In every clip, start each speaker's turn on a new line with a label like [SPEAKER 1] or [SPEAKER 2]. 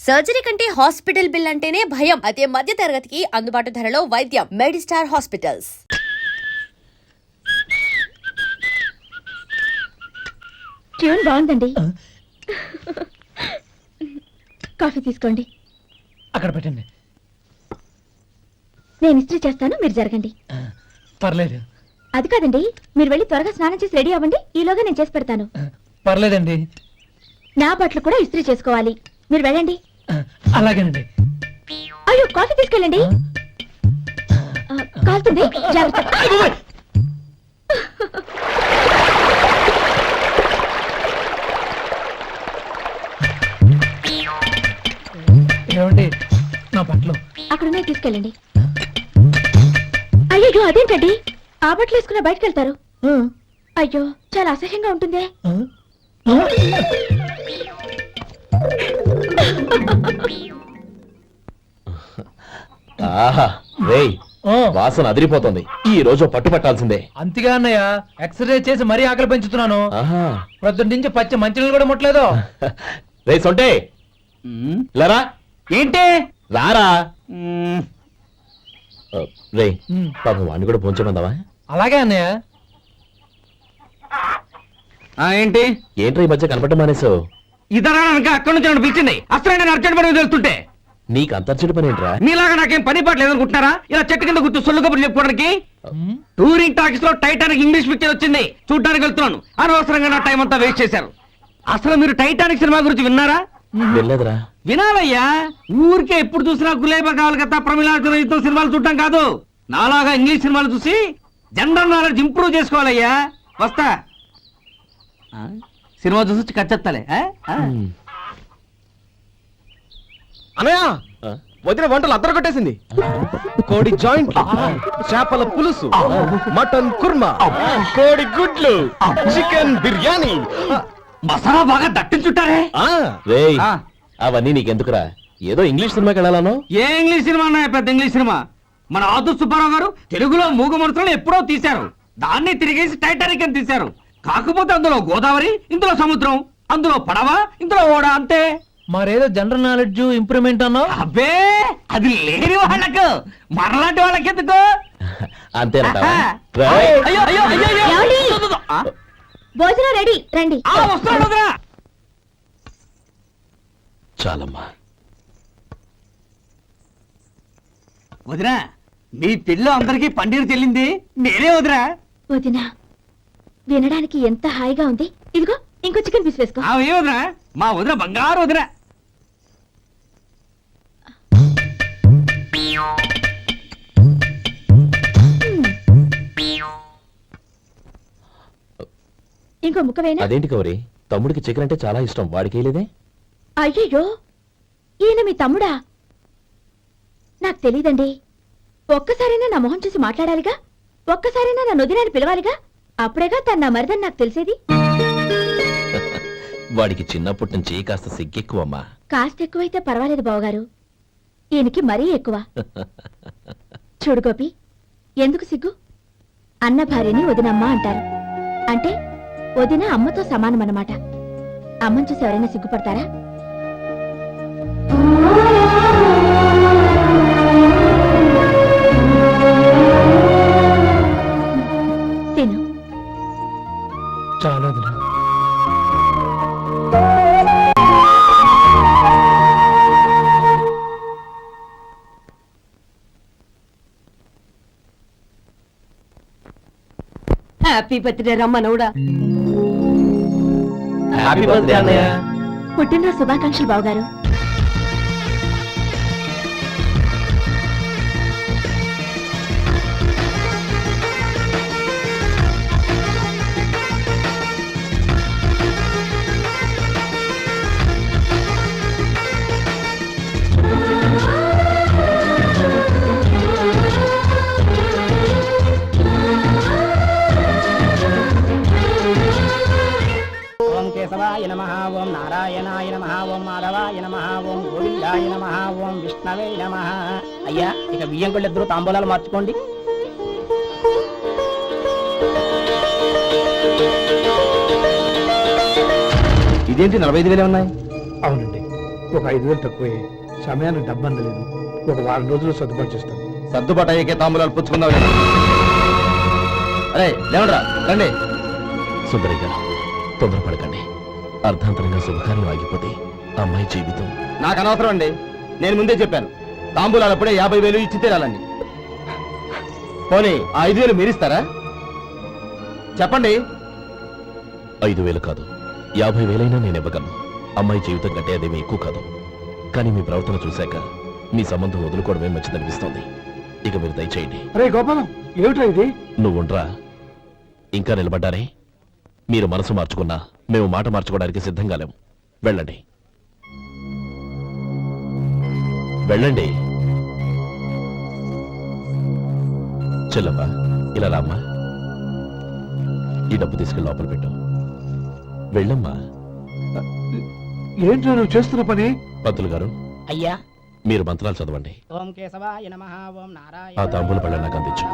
[SPEAKER 1] Surgery కంటే hospital bill అంటేనే భయం. అదే మధ్య తరగతికి అందుబాటు ధరలో వైద్యం. Medistar hospitals.
[SPEAKER 2] ట్యూన్ బాగుందండి. కాఫీ తీసుకోండి.
[SPEAKER 3] అక్కడ పెట్టండి.
[SPEAKER 2] నేను ఇస్త్రీ చేస్తాను, మీరు జరగండి.
[SPEAKER 3] పర్లేదు.
[SPEAKER 2] అది కాదండి, మీరు వెళ్ళి త్వరగా స్నానం చేసి రెడీ అవ్వండి. ఈలోగా నేను చేసి పెడతాను.
[SPEAKER 3] పర్లేదండి.
[SPEAKER 2] నా బట్టలు కూడా ఇస్త్రీ చేసుకోవాలి. మీరు వెళ్ళండి.
[SPEAKER 3] అలాగేనండి.
[SPEAKER 2] అయ్యో, కాఫీ తీసుకెళ్ళండి. కాలుతుంది, జాగ్రత్త.
[SPEAKER 3] ఏమండి, నా బట్టలు
[SPEAKER 2] అక్కడున్నాయి, తీసుకెళ్ళండి. అయ్యో, అదేంటండి, ఆ బట్టలు వేసుకున్న బయటకు వెళ్తారు? అయ్యో, చాలా అసహ్యంగా ఉంటుందే.
[SPEAKER 4] వాసన అదిరిపోతుంది. ఈ రోజు పట్టు పట్టాల్సిందే.
[SPEAKER 3] అంతగా అన్నయ్య, ఎక్సర్సైజ్ చేసి మరీ ఆకలి పెంచుతున్నాను. ప్రొద్దున నుంచి పచ్చి మంచినీళ్ళు కూడా ముట్టలేదు.
[SPEAKER 4] రే సొంటే, లరా
[SPEAKER 5] ఏంటి
[SPEAKER 4] రారా. రే పాపం వాడిని కూడా పోంచమందావా?
[SPEAKER 3] అలాగే అన్నయ్య.
[SPEAKER 5] ఏంటి
[SPEAKER 4] ఏంట్రా ఈ మధ్య కనపడటం మానేసావు?
[SPEAKER 5] ఇతరా అక్కడి నుంచి నన్ను పిలిచింది. అసలు నేను అర్జెంట్ పని వెళ్తుంటే
[SPEAKER 4] నీకు అంతర్చడి పని ఏంట్రా?
[SPEAKER 5] మీలాగా నాకేం పని పాట లేదనుకుంటున్నారా? ఇలా చెట్టు కింద గుర్తు సొల్లు కబుర్లు చెప్పుకోవడానికి. టూరింగ్ టాకీస్ లో టైటానిక్ ఇంగ్లీష్ పిక్చర్ వచ్చింది, చూడడానికి వెళ్తున్నాను. అనవసరంగా నా టైం అంతా వేస్ట్ చేశారు. అసలు మీరు టైటానిక్ సినిమా గురించి విన్నారా?
[SPEAKER 4] వెళ్ళలేదురా.
[SPEAKER 5] వినాలయ్యా. ఊరికే ఎప్పుడు చూసినా గులేబా కావాలి కదా, ప్రమిళాయుతం సినిమాలు చూడటం కాదు. నాలాగా ఇంగ్లీష్ సినిమాలు చూసి జనరల్ నాలెడ్జ్ ఇంప్రూవ్ చేసుకోవాలయ్యా. వస్తా. సినిమా చూసి కచ్చెత్తాలే.
[SPEAKER 4] అనయా, వదిన వంటలు అద్దరు కొట్టేసింది. కోడి జాయింట్, చేపల పులుసు, మటన్ కుర్మా, కోడి గుడ్లు, చికెన్ బిర్యానీ,
[SPEAKER 5] మసాలా బాగా దట్టించుంటారే.
[SPEAKER 4] అవన్నీ నీకెందుకురా? ఏదో ఇంగ్లీష్ సినిమాకి వెళ్ళాలను.
[SPEAKER 5] ఏ ఇంగ్లీష్ సినిమా అన్నా పెద్ద ఇంగ్లీష్ సినిమా. మన ఆదు సుబ్బారావు గారు తెలుగులో మూగమరుతులను ఎప్పుడో తీశారు. దాన్ని తిరిగేసి టైటానిక్ అని తీశారు. కాకపోతే అందులో గోదావరి, ఇందులో సముద్రం, అందులో పడవ, ఇందులో ఓడ, అంతే.
[SPEAKER 3] మరేదో జనరల్ నాలెడ్జ్ ఇంప్రూవ్మెంట్ అన్నావు.
[SPEAKER 5] అబ్బే, అది లేని వాళ్ళకు, మరలాంటి వాళ్ళకి ఎందుకు?
[SPEAKER 4] అంతేనంటావా?
[SPEAKER 5] అయ్యో అయ్యో అయ్యో అయ్యో.
[SPEAKER 2] భోజనం రెడీ, రండి.
[SPEAKER 5] వస్తున్నాడు వదినా.
[SPEAKER 4] చాలమ్మా.
[SPEAKER 5] వదినా, మీ పిల్ల అందరికీ పన్నీరు చెల్లింది నేనే వదినా.
[SPEAKER 2] వదినా, వినడానికి ఎంత హాయిగా ఉంది. ఇదిగో ఇంకో చికెన్ పీస్ వేసుకో.
[SPEAKER 5] ఏ వదినా, మా వదిన బంగారు వదినా.
[SPEAKER 2] ఇంకో ముక్క వేనా?
[SPEAKER 4] అదేంటి కౌరి, తమ్ముడికి చికెన్ అంటే చాలా ఇష్టం, వాడికి లేదే?
[SPEAKER 2] అయ్యయ్యో, ఈయన మీ తమ్ముడా? నాకు తెలీదండి. ఒక్కసారైనా నా మొహం చూసి మాట్లాడాలిగా, ఒక్కసారైనా నా నొదినాన్ని పిలవాలిగా. అప్పుడేగా తన నా మరిదని నాకు తెలిసేది.
[SPEAKER 4] వాడికి చిన్నప్పటి నుంచి కాస్త సిగ్గెక్కువమ్మా.
[SPEAKER 2] కాస్త ఎక్కువైతే పర్వాలేదు బావగారు, ఈయనకి మరీ ఎక్కువ. చూడు గోపి, ఎందుకు సిగ్గు? అన్న భార్యని వదినమ్మ అంటారు. అంటే వదిన అమ్మతో సమానమన్నమాట. అమ్మని చూసి ఎవరైనా సిగ్గుపడతారా? తిను.
[SPEAKER 3] చాలా వదినా.
[SPEAKER 6] హ్యాపీ బర్త్డే రమ్మనవుడా.
[SPEAKER 4] హ్యాపీ బర్త్డే అన్నయ్య.
[SPEAKER 2] పుట్టినరోజు శుభాకాంక్షలు బావగారు.
[SPEAKER 7] కేశవాయ నమః, ఓం నారాయణాయ నమః, ఓం మాధవాయ నమః, ఓం గోవిందాయ నమః, ఓం విష్ణవే నమః. అయ్యా, ఇక బియ్యం కొళ్ళు ఇద్దరు తాంబూలాలు మార్చుకోండి.
[SPEAKER 4] ఇదేంటి 45,000 ఉన్నాయి?
[SPEAKER 3] అవునండి.
[SPEAKER 8] ఒక 5,000 తక్కువే. సమయానికి డబ్బు అందలేదు. ఒక వారం రోజులు సర్దుబాటు చేస్తాను.
[SPEAKER 5] సర్దుబాటు అయ్యే తాంబూలాలు పుచ్చుకుందాం. అరే లేవరా రండి.
[SPEAKER 4] సుందరి గారు తొందరపడకండి. అర్ధాంతరంగా శుభకార్యం ఆగిపోతే అమ్మాయి జీవితం.
[SPEAKER 5] నాకు అనవసరం అండి. నేను ముందే చెప్పాను, తాంబూలాలప్పుడే 50,000 ఇచ్చి తీరాలండి. పోనీ ఆ 5,000 మీరిస్తారా? చెప్పండి.
[SPEAKER 4] 5,000 కాదు, 50,000 నేను ఇవ్వగలను. అమ్మాయి జీవితం కంటే అదేమీ ఎక్కువ కాదు. కానీ మీ ప్రవర్తన చూశాక మీ సంబంధం వదులుకోవడమే మంచిదనిపిస్తోంది. ఇక మీరు దయచేయండి.
[SPEAKER 8] అరే గోపాలం, ఏమిటా ఇది?
[SPEAKER 4] నువ్వుండ్రా. ఇంకా నిలబడ్డారే? మీరు మనసు మార్చుకున్నా మేము మాట మార్చుకోవడానికి సిద్ధంగా లేము. వెళ్ళండి వెళ్ళండి. చెల్లమ్మా ఇలా రామ్మా. ఈ డబ్బు తీసుకెళ్ళి లోపల పెట్టు. వెళ్ళమ్మా.
[SPEAKER 8] ఏంటో నువ్వు చేస్తున్న పని?
[SPEAKER 4] పంతులు గారు
[SPEAKER 7] అయ్యా,
[SPEAKER 4] మీరు మంత్రాలు చదవండి.
[SPEAKER 7] ఓం కేశవాయ నమః, ఓం నారాయణ
[SPEAKER 4] ఆ తాంబూల పళ్ళ నాకు అందించు.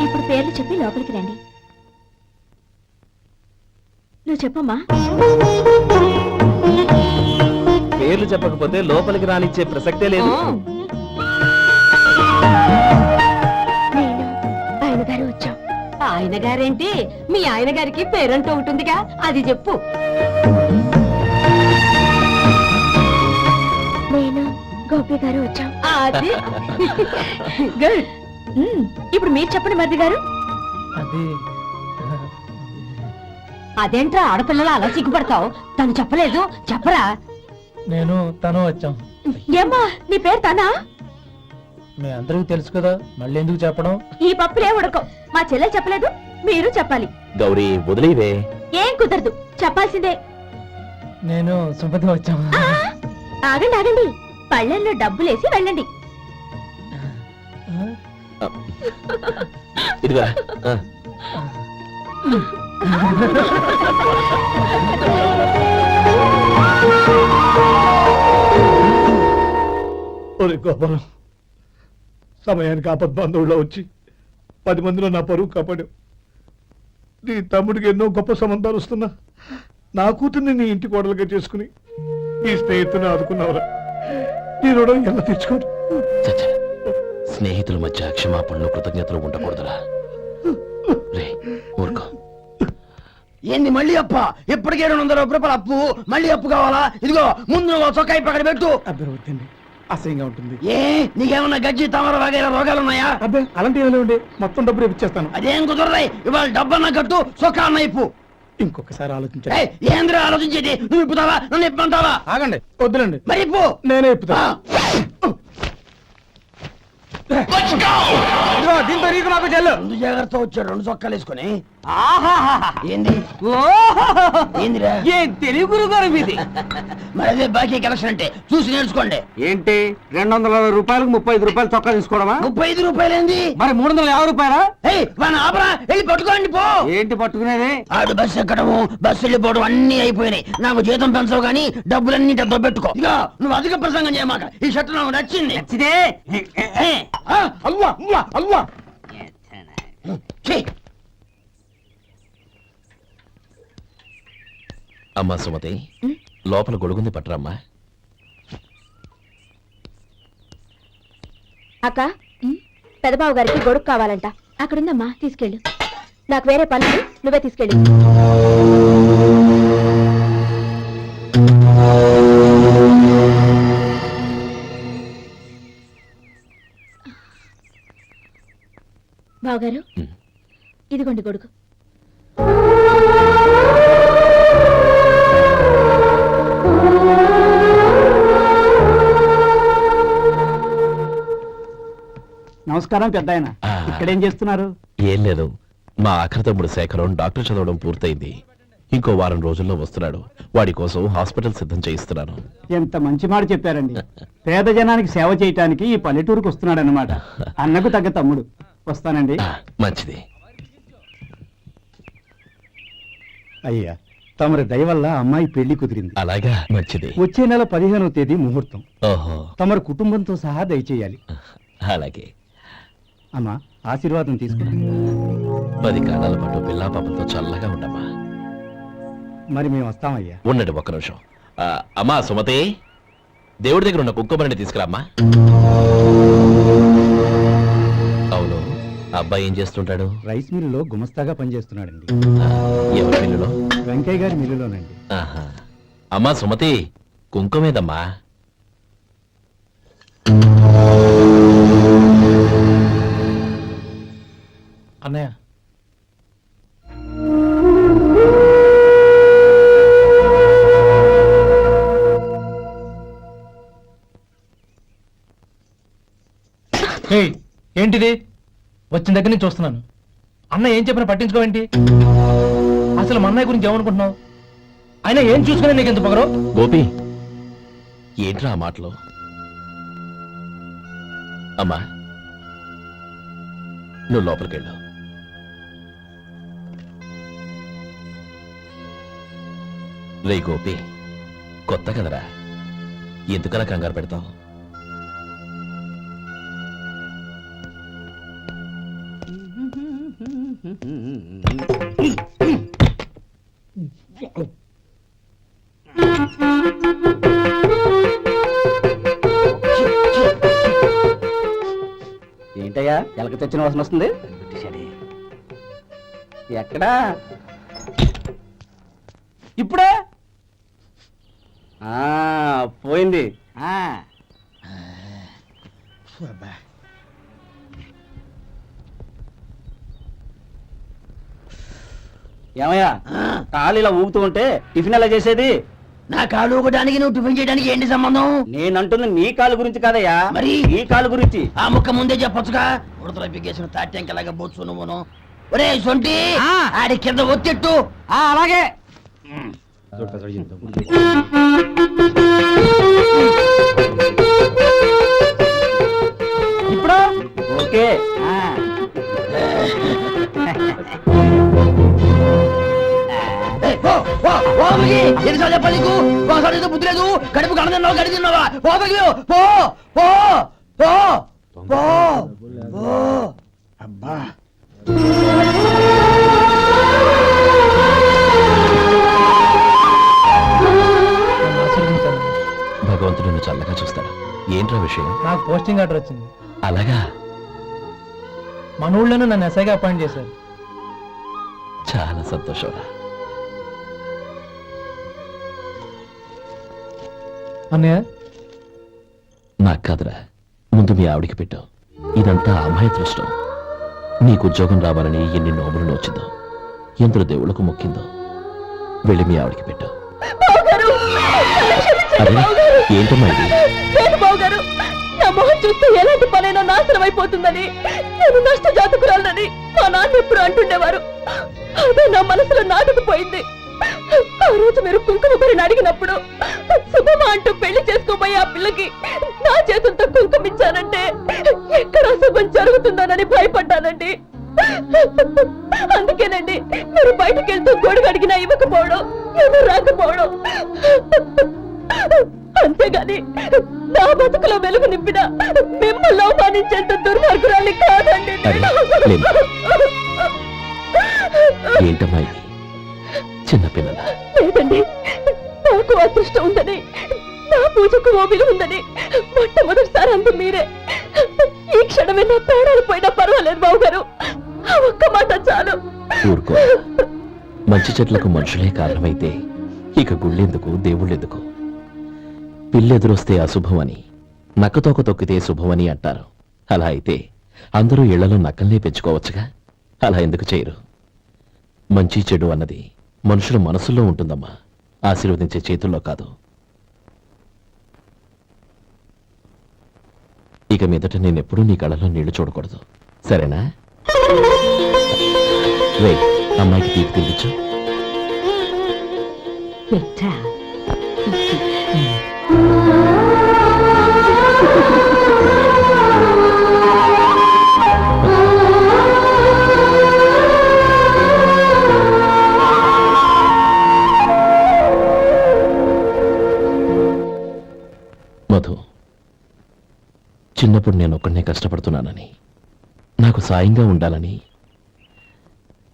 [SPEAKER 2] ఇప్పుడు పేర్లు చెప్పి లోపలికి రండి. నువ్వు చెప్పమ్మా.
[SPEAKER 4] పేర్లు చెప్పకపోతే లోపలికి రానిచ్చే ప్రసక్తే లేదు.
[SPEAKER 2] నేను ఆయన గారు వచ్చాం.
[SPEAKER 6] ఆయన గారేంటి, మీ ఆయన గారికి పేరంటూ ఉంటుందిగా, అది చెప్పు.
[SPEAKER 2] నేను గోపి గారు వచ్చాం.
[SPEAKER 6] అది
[SPEAKER 2] గుడ్. ఇప్పుడు మీరు చెప్పండి మరిది గారు.
[SPEAKER 3] అది
[SPEAKER 6] అదేంట్రా ఆడపిల్లలు అలా సిగ్గుపడతావు? తను చెప్పలేదు, చెప్పరా.
[SPEAKER 3] నేను తను వచ్చాం.
[SPEAKER 2] ఏమ్మా నీ పేరు తనా?
[SPEAKER 3] మీ అందరికీ తెలుసు కదా, మళ్ళీ ఎందుకు చెప్పడం?
[SPEAKER 2] ఈ పప్పులే ఉడకం. మా చెల్లెలు చెప్పలేదు, మీరు చెప్పాలి.
[SPEAKER 4] గౌరీ వదిలేవే.
[SPEAKER 2] ఏం కుదరదు, చెప్పాల్సిందే.
[SPEAKER 3] నేను సుమతి వచ్చాం.
[SPEAKER 2] ఆ, ఆగండి ఆగండి, పళ్ళెల్లో డబ్బులేసి వెళ్ళండి.
[SPEAKER 4] ఇదిగా
[SPEAKER 8] ఒరే గోపాలం, సమయానికి ఆపద్బంధువుల్లో వచ్చి 10 మందిలో నా పరువు కాపాడావు. నీ తమ్ముడికి ఎన్నో గొప్ప సంబంధాలు వస్తున్నా నా కూతుర్ని నీ ఇంటి కోడలుగా చేసుకుని నీ స్నేహితుని ఆదుకున్నావురా. నీ రుణం ఎలా తెచ్చుకోరు?
[SPEAKER 4] చచ్చ, స్నేహితుల మధ్య క్షమాపణలు కృతజ్ఞతలు ఉండకూడదురా. రే ఊరుకో.
[SPEAKER 5] ఏంది మళ్ళీ అప్ప? ఇప్పటికే 200 రూపాయలు అప్పు, మళ్ళీ అప్పు కావాలా? ఇదిగో ముందు నువ్వు చొక్కాయి పక్కన పెట్టు.
[SPEAKER 8] అబ్బే వద్దండి, అసహ్యంగా ఉంటుంది.
[SPEAKER 5] ఏ నీకేమన్నా గజ్జి తమర వగైరా రోగాలున్నాయా?
[SPEAKER 8] అబ్బే అలాంటి ఏమైనా ఉండే, మొత్తం డబ్బు రేపు ఇచ్చేస్తాను.
[SPEAKER 5] అదేం కుదరదాయి. ఇవాళ డబ్బన్నా కట్టు, చొక్కా అన్న ఇప్పు.
[SPEAKER 8] ఇంకొకసారి ఆలోచించండి.
[SPEAKER 5] ఏయ్, ఏంద్రా ఆలోచించేది? నువ్వు ఇప్పుతావా, నన్ను ఇప్పంటావా?
[SPEAKER 8] ఆగండి, వద్దులండి,
[SPEAKER 5] మరి ఇప్పు.
[SPEAKER 8] నేనే ఇప్పుతా. దీంతో నీకు నాకు చెల్లు.
[SPEAKER 5] ముందు జాగ్రత్త వచ్చాడు 2 చొక్కాలు వేసుకొని.
[SPEAKER 6] ఆహాహా.
[SPEAKER 5] ఏంది ఏందిరా?
[SPEAKER 6] ఏ తెలుగు గారు మీది.
[SPEAKER 5] మరి అదే బాకీ కలెక్షన్ అంటే చూసి నేర్చుకోండి.
[SPEAKER 8] ఏంటి 260 రూపాయలకు 35 రూపాయలు చొక్కా తీసుకోవడమా?
[SPEAKER 5] 35 రూపాయలు ఏంది?
[SPEAKER 8] మరి 350 రూపాయలా?
[SPEAKER 5] ఏయ్ వాడిని ఆపరా, వెళ్ళి పట్టుకోండి పో.
[SPEAKER 8] ఏంటి పట్టుకునేది?
[SPEAKER 5] ఆడు బస్సు ఎక్కడము, బస్సు వెళ్ళిపోవడం అన్ని అయిపోయినాయి. నాకు జీతం పెంచవు గానీ డబ్బులన్నీ డబ్బు పెట్టుకో. ఇక నువ్వు అధిక ప్రసంగం చేయమాక. ఈ షర్ట్ నాకు నచ్చింది.
[SPEAKER 6] నచ్చితే
[SPEAKER 8] అల్వా అల్వా అల్వా.
[SPEAKER 5] ఛీ,
[SPEAKER 4] అమ్మా సుమతి, లోపల గొడుగుంది పట్టరమ్మా.
[SPEAKER 2] అక్క, పెదబాబు గారికి గొడుగు కావాలంట. అక్కడుందమ్మా, తీసుకెళ్ళు. నాకు వేరే పనులు, నువ్వే తీసుకెళ్ళి. బావగారు, ఇదిగోండి గొడుగు.
[SPEAKER 8] నమస్కారం పెద్దాయన. ఇక్కడేం చేస్తున్నారు?
[SPEAKER 4] ఏం లేదు, మా ఆఖరి తమ్ముడు శేఖరం డాక్టర్ చదవడం పూర్తయింది. ఇంకో వారం రోజుల్లో వస్తున్నాడు. వాడి కోసం హాస్పిటల్ సిద్ధం చేయిస్తున్నాను.
[SPEAKER 7] ఎంత మంచి మాట చెప్పారండి. పేద జనానికి సేవ చేయటానికి ఈ పల్లెటూరుకు వస్తున్నాడు అనమాట. అన్నకు తగ్గ తమ్ముడు. వస్తానండి.
[SPEAKER 4] మంచిది.
[SPEAKER 8] అయ్యా, తమరి దయ వల్ల అమ్మాయి పెళ్లి కుదిరింది.
[SPEAKER 4] అలాగా, మంచిది.
[SPEAKER 8] వచ్చే నెల 15వ తేదీ ముహూర్తం.
[SPEAKER 4] ఓహో,
[SPEAKER 8] తమరి కుటుంబంతో సహా దయచేయాలి.
[SPEAKER 4] అలాగే.
[SPEAKER 8] అమ్మా, ఆశీర్వాదం తీసుకురా.
[SPEAKER 4] 10 కాలాల పాటు పిల్లా పాపంతో చల్లగా ఉండమ్మా.
[SPEAKER 8] మరి మేము వస్తామయ్యా.
[SPEAKER 4] ఉండండి ఒక్క నిమిషం. అమ్మా సుమతి, దేవుడి దగ్గర ఉన్న కుంకుమని తీసుకురామ్మా. అవును, అబ్బాయి ఏం చేస్తుంటాడు?
[SPEAKER 8] రైస్ మిల్లులో గుమస్తాగా పనిచేస్తున్నాడండి.
[SPEAKER 4] ఎవరి మిల్లులో?
[SPEAKER 8] వెంకయ్య గారి మిల్లులోనండి.
[SPEAKER 4] ఆహా. అమ్మా సుమతి, కుంకుమేదమ్మా?
[SPEAKER 3] అన్నయ్య, ఏయ్, ఏంటిది? వచ్చిన దగ్గర నుంచి చూస్తున్నాను. అన్న ఏం చెప్పినా పట్టించుకోవేంటి? అసలు మా అన్నయ్య గురించి ఏమనుకుంటున్నావు? ఆయన ఏం చూసుకునే నీకు ఎంత పొగరు?
[SPEAKER 4] గోపి, ఏంట్రా ఆ మాటలు? అమ్మా, నువ్వు లోపలికెళ్ళు. రే గోపి, కొత్త కదరా, ఎందుకలా కంగారు పెడతావు?
[SPEAKER 7] ఏంటయ్యా, ఎలక తెచ్చిన వాసన వస్తుంది? ఎక్కడా? ఇప్పుడే పోయింది. ఏమయ్యా, కాలు ఇలా ఊగుతూ ఉంటే టిఫిన్ ఎలా చేసేది?
[SPEAKER 5] నా కాలు ఊగడానికి నువ్వు టిఫిన్ చేయడానికి ఏంటి సంబంధం?
[SPEAKER 7] నేనంటుంది నీ కాలు గురించి కాదయ్యా,
[SPEAKER 5] మరి
[SPEAKER 7] ఈ కాలు గురించి.
[SPEAKER 5] ఆ ముక్క ముందే చెప్పొచ్చుగా. ఉడతలో పిగేసిన తాట్యంకలాగా బొచ్చు నువ్వును. ఒరే సొంటి, ఆడి కింద ఒత్తిట్టు.
[SPEAKER 7] అలాగే. ఇప్పుడు ఓకే.
[SPEAKER 5] ఎన్నిసార్లు చెప్పాలి నీకు? ఒకసారి ఏదో బుద్ధి లేదు. కడుపు కడదన్నావు, గడి తిన్నావా? పోపకి పో పో పో పో పో.
[SPEAKER 8] అబ్బా,
[SPEAKER 3] నన్ను ఆశీర్వదించాను.
[SPEAKER 4] భగవంతుడు నిన్ను చల్లగా చూస్తాడు. ఏంట్రా విషయం?
[SPEAKER 3] నాకు పోస్టింగ్ ఆర్డర్ వచ్చింది.
[SPEAKER 4] అలాగా,
[SPEAKER 3] మన ఊళ్ళోనే నన్ను ఎస్ఐగా అపాయింట్ చేశారు.
[SPEAKER 4] చాలా సంతోషంరా.
[SPEAKER 3] అన్నయ్య,
[SPEAKER 4] నాకు కాదురా, ముందు మీ ఆవిడికి పెట్టు. ఇదంతా అమ్మాయి దృష్టం. నీకు ఉద్యోగం రావాలని ఎన్ని నోములు నోచిందో, ఎందరు దేవుళ్లకు మొక్కిందో. వెళ్ళి మీ ఆవిడికి పెట్టు. అరే, ఏంటమ్మా ఇది?
[SPEAKER 6] బావగారు, నా మొహం చూస్తే ఎలాంటి పనైనా నాశనం అయిపోతుందని, నేను నష్ట జాతకురాలని మా నాన్న ఎప్పుడు అంటుండేవారు. అదే నా మనసులో నాటుకుపోయింది. ఆ రోజు మీరు కుంకుమ భరిని అడిగినప్పుడు శుభమా అంటూ పెళ్లి చేసుకోబోయే ఆ పిల్లకి నా చేతులతో కుంకుమ ఇచ్చానంటే ఎక్కడ శుభం జరుగుతుందోనని భయపడ్డానండి. అందుకేనండి మీరు బయటకు వెళ్తూ గొడుగు అడిగినా ఇవ్వకపోవడం, ఏమో రాకపోవడం. అంతేగాని నా బతుకులో వెలుగు నింపిన మిమ్మల్ని అవమానించేంత దుర్మార్గురాలి కాదండి.
[SPEAKER 4] అరే, ఏంటమ్మా ఇది? చిన్నపిల్లల
[SPEAKER 6] లేదండి, నాకు అదృష్టం ఉందని, నా పూజకు ఓ విలువ ఉందని మొట్టమొదటిసారి అందు మీరే. ఈ క్షణమే నా ప్రాణాలు పోయినా పర్వాలేదు బావగారు. ఆ ఒక్క మాట చాలు.
[SPEAKER 4] ఊరుకో. మంచి చెట్లకు మనుషులే కారణమైతే ఇక గుళ్ళెందుకు, దేవుళ్ళెందుకు? పిల్లెదురొస్తే అశుభమని, నక్కతోక తొక్కితే శుభమని అంటారు. అలా అయితే అందరూ ఇళ్లలో నక్కల్నే పెంచుకోవచ్చుగా. అలా ఎందుకు చేయరు? మంచి చెడు అన్నది మనుషుల మనసుల్లో ఉంటుందమ్మా, ఆశీర్వదించే చేతుల్లో కాదు. ఇక మీదట నేనెప్పుడూ నీ కళ్ళలో నీళ్లు చూడకూడదు, సరేనా? రే, అమ్మాయికి తీపి తినిపించు.
[SPEAKER 6] పెట్టా
[SPEAKER 4] మధు, చిన్నప్పుడు నేను ఒక్కడనే కష్టపడుతున్నానని, నాకు సాయంగా ఉండాలని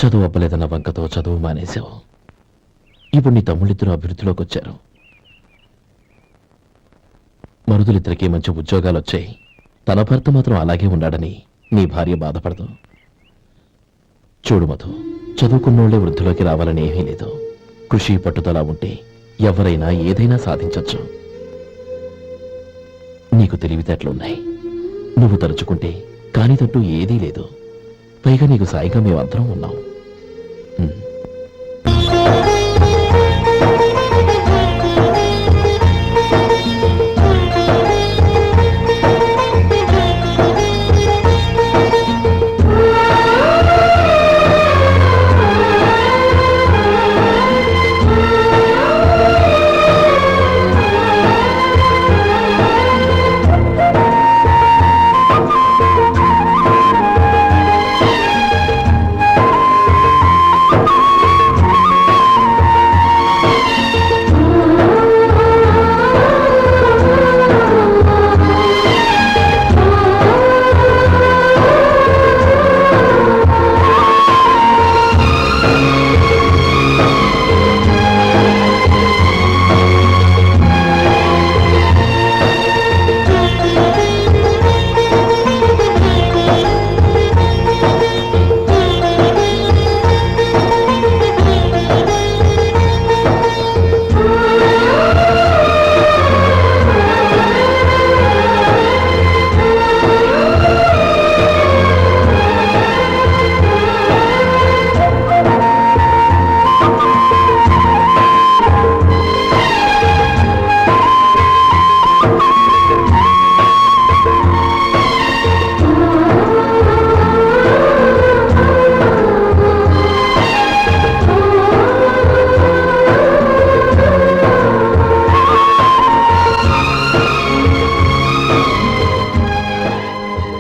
[SPEAKER 4] చదువు అవ్వలేదన్న వంకతో చదువు మానేశావు. ఇప్పుడు నీ తమ్ముళ్ళిద్దరూ అభివృద్ధిలోకి వచ్చారు. మరుదులిద్దరికీ మంచి ఉద్యోగాలు వచ్చాయి. తన భర్త మాత్రం అలాగే ఉన్నాడని నీ భార్య బాధపడదు. చూడు మధు, చదువుకున్నోళ్లే వృద్ధిలోకి రావాలని ఏమీ లేదు. కృషి పట్టుదల ఉంటే ఎవరైనా ఏదైనా సాధించొచ్చు. నీకు తెలివితేటలున్నాయి. నువ్వు తలుచుకుంటే కానిదంటూ ఏదీ లేదు. పైగా నీకు సాయిగా మేమందరం ఉన్నాం.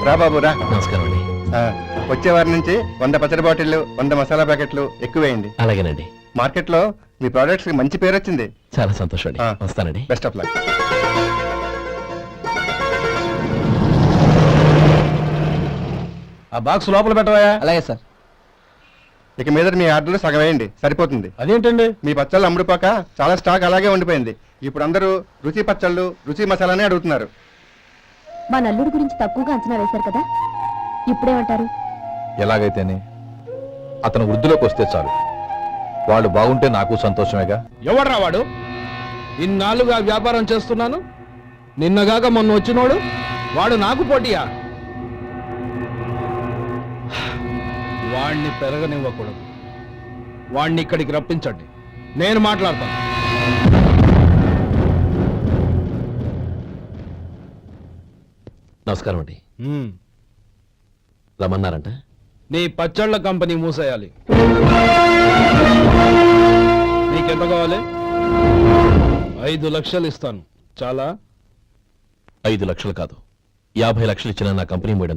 [SPEAKER 9] రా బాబు రా.
[SPEAKER 4] నమస్కారం అండి.
[SPEAKER 9] వచ్చే వారి నుంచి 100 పచ్చడి బాటిళ్లు 100 మసాలా ప్యాకెట్లు ఎక్కువేయండి.
[SPEAKER 4] అలాగేనండి.
[SPEAKER 9] మార్కెట్లో మీ ప్రోడక్ట్స్ కి మంచి పేరు వచ్చింది.
[SPEAKER 4] చాలా సంతోషం అండి. వస్తానండి.
[SPEAKER 9] Best of luck.
[SPEAKER 3] ఆ బాక్స్ లోపల పెట్టవా?
[SPEAKER 7] అలాగే సార్.
[SPEAKER 9] ఇక మీద మీ ఆర్డర్లు సగం వేయండి, సరిపోతుంది.
[SPEAKER 3] అదేంటండి?
[SPEAKER 9] మీ పచ్చళ్ళు అమ్ముడుపోక చాలా స్టాక్ అలాగే ఉండిపోయింది. ఇప్పుడు అందరూ రుచి పచ్చళ్ళు రుచి మసాలానే అడుగుతున్నారు.
[SPEAKER 2] మా నల్లుడి గురించి తక్కువగా అంచనా వేశారు కదా, ఇప్పుడేమంటారు?
[SPEAKER 10] ఎలాగైతేనే అతను వృద్ధిలోకి వస్తే చాలు. వాళ్ళు బాగుంటే నాకు సంతోషమేగా.
[SPEAKER 3] ఎవడ్రా వాడు? ఇన్నాళ్ళుగా వ్యాపారం చేస్తున్నాను, నిన్నగాక మొన్న వచ్చినోడు వాడు నాకు పోటీయా? వాణ్ణి పెరగనివ్వకూడదు. వాణ్ణి ఇక్కడికి రప్పించండి, నేను మాట్లాడతాను.
[SPEAKER 4] నమస్కారం అండి. రమ్మన్నారంట?
[SPEAKER 3] నీ పచ్చళ్ళ కంపెనీ మూసేయాలి. నీకెంత కావాలి? 5 లక్షలు ఇస్తాను. చాలా?
[SPEAKER 4] 5 లక్షలు కాదు, 50 లక్షలు ఇచ్చినా నా కంపెనీ మూయడం